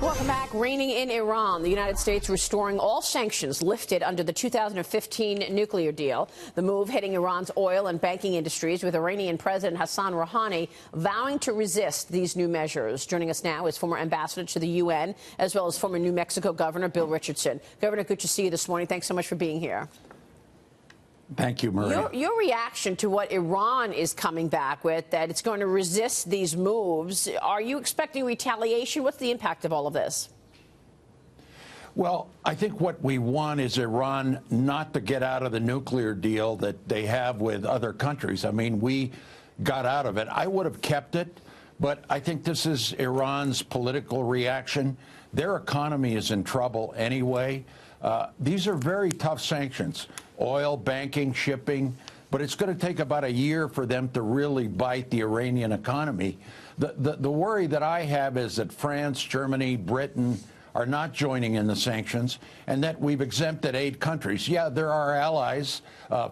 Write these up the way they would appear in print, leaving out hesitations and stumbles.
Welcome back. Reigning in Iran, the United States restoring all sanctions lifted under the 2015 nuclear deal. The move hitting Iran's oil and banking industries, with Iranian President Hassan Rouhani vowing to resist these new measures. Joining us now is former ambassador to the UN, as well as former New Mexico Governor Bill Richardson. Governor, good to see you this morning. Thanks so much for being here. Thank you, Maria. Your reaction to what Iran is coming back with, that it's going to resist these moves, are you expecting retaliation? What's the impact of all of this? Well, I think what we want is Iran not to get out of the nuclear deal that they have with other countries. I mean, we got out of it. I would have kept it, but I think this is Iran's political reaction. Their economy is in trouble anyway. These are very tough sanctions. Oil, banking, shipping, but it's going to take about a year for them to really bite the Iranian economy. The worry that I have is that France, Germany, Britain are not joining in the sanctions, and that we've exempted 8 countries. Yeah, there are allies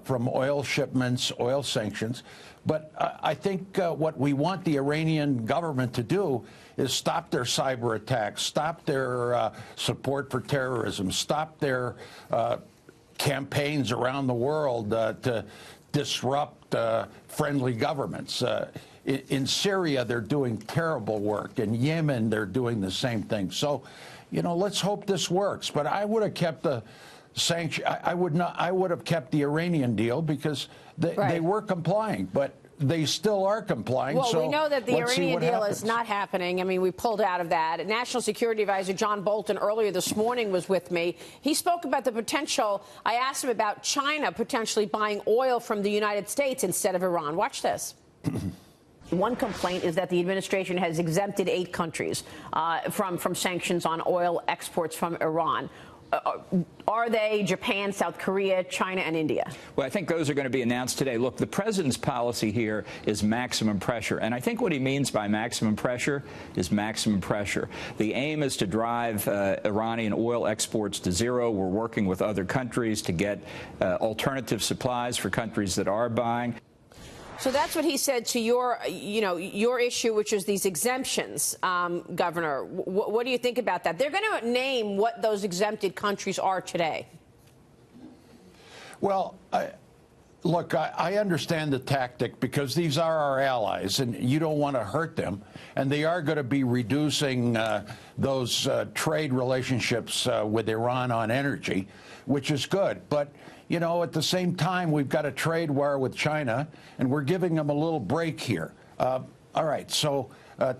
from oil shipments, oil sanctions, but I think what we want the Iranian government to do is stop their cyber attacks, stop their support for terrorism, stop their campaigns around the world to disrupt friendly governments. In Syria, they're doing terrible work. In Yemen, they're doing the same thing. So, you know, let's hope this works. But I would have kept the sanction. I would have kept the Iranian deal because they were complying, but they still are complying. Well, so we know that the Iranian deal happens. is not happening. I mean, we pulled out of that. National Security Advisor John Bolton earlier this morning was with me. He spoke about the potential. I asked him about China potentially buying oil from the United States instead of Iran. Watch this. One complaint is that the administration has exempted 8 countries from sanctions on oil exports from Iran. Are they Japan, South Korea, China, and India? Well, I think those are going to be announced today. Look, the president's policy here is maximum pressure. And I think what he means by maximum pressure is maximum pressure. The aim is to drive Iranian oil exports to zero. We're working with other countries to get alternative supplies for countries that are buying. So that's what he said to your issue, which is these exemptions, Governor. What do you think about that? They're going to name what those exempted countries are today. Well, look, I understand the tactic because these are our allies, and you don't want to hurt them. And they are going to be reducing those trade relationships with Iran on energy, which is good. But you know, at the same time, we've got a trade war with China, and we're giving them a little break here. All right, so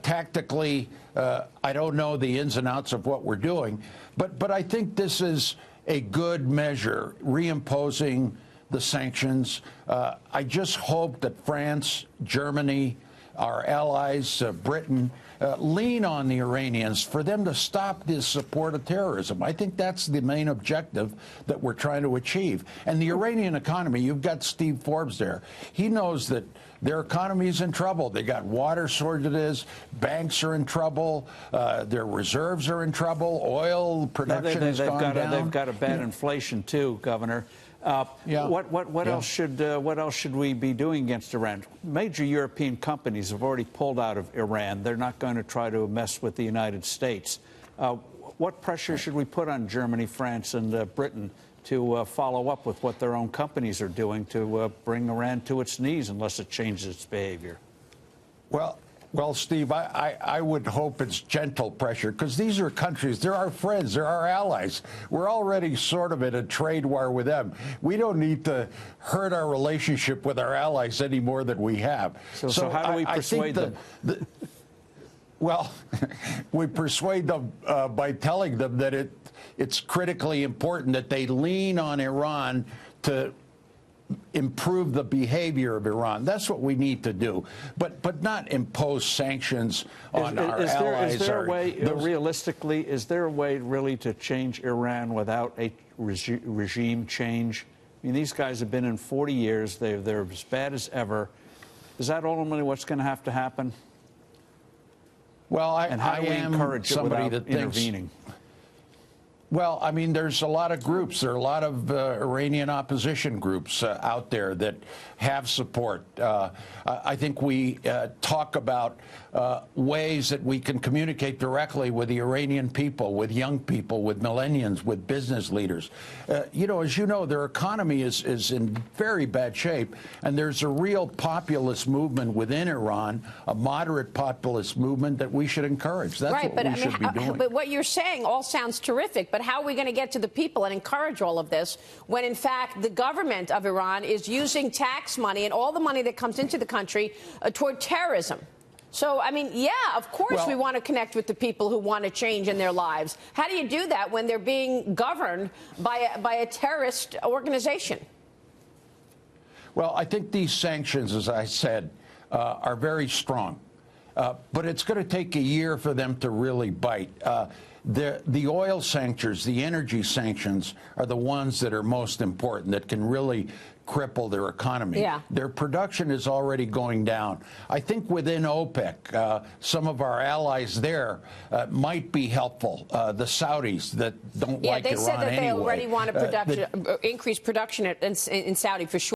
tactically, I don't know the ins and outs of what we're doing, but I think this is a good measure, reimposing the sanctions. I just hope that France, Germany, our allies, Britain, lean on the Iranians for them to stop this support of terrorism. I think that's the main objective that we're trying to achieve. And the Iranian economy, you've got Steve Forbes there. He knows that their economy is in trouble. They got water shortages, banks are in trouble, their reserves are in trouble, oil production has gone down. They've got a bad inflation too, Governor. What else should we be doing against Iran? Major European companies have already pulled out of Iran. They're not going to try to mess with the United States. What pressure should we put on Germany, France, and Britain to follow up with what their own companies are doing to bring Iran to its knees unless it changes its behavior? Well, Steve, I would hope it's gentle pressure, because these are countries, they're our friends, they're our allies. We're already sort of in a trade war with them. We don't need to hurt our relationship with our allies any more than we have. So how do we persuade them? Well, we persuade them by telling them that it's critically important that they lean on Iran to improve the behavior of Iran. That's what we need to do, but not impose sanctions on our allies. Is there a way, realistically, is there a way really to change Iran without a regime change? I mean, these guys have been in 40 years. They're as bad as ever. Is that ultimately what's going to have to happen? Well, and how do we encourage it without intervening? Well, I mean, there's a lot of groups. There are a lot of Iranian opposition groups out there that have support. I think we talk about ways that we can communicate directly with the Iranian people, with young people, with millennials, with business leaders. You know, as you know, their economy is in very bad shape, and there's a real populist movement within Iran, a moderate populist movement that we should encourage. That's right, what we should be doing. But what you're saying all sounds terrific, but how are we going to get to the people and encourage all of this when, in fact, the government of Iran is using tax money and all the money that comes into the country toward terrorism? So, I mean, yeah, of course we want to connect with the people who want to change in their lives. How do you do that when they're being governed by a terrorist organization? Well, I think these sanctions, as I said, are very strong. But it's going to take a year for them to really bite. The oil sanctions, the energy sanctions, are the ones that are most important, that can really cripple their economy. Yeah. Their production is already going down. I think within OPEC, some of our allies there might be helpful. The Saudis that don't like Iran anyway. Yeah, they said that they already want to increase production in Saudi, for sure.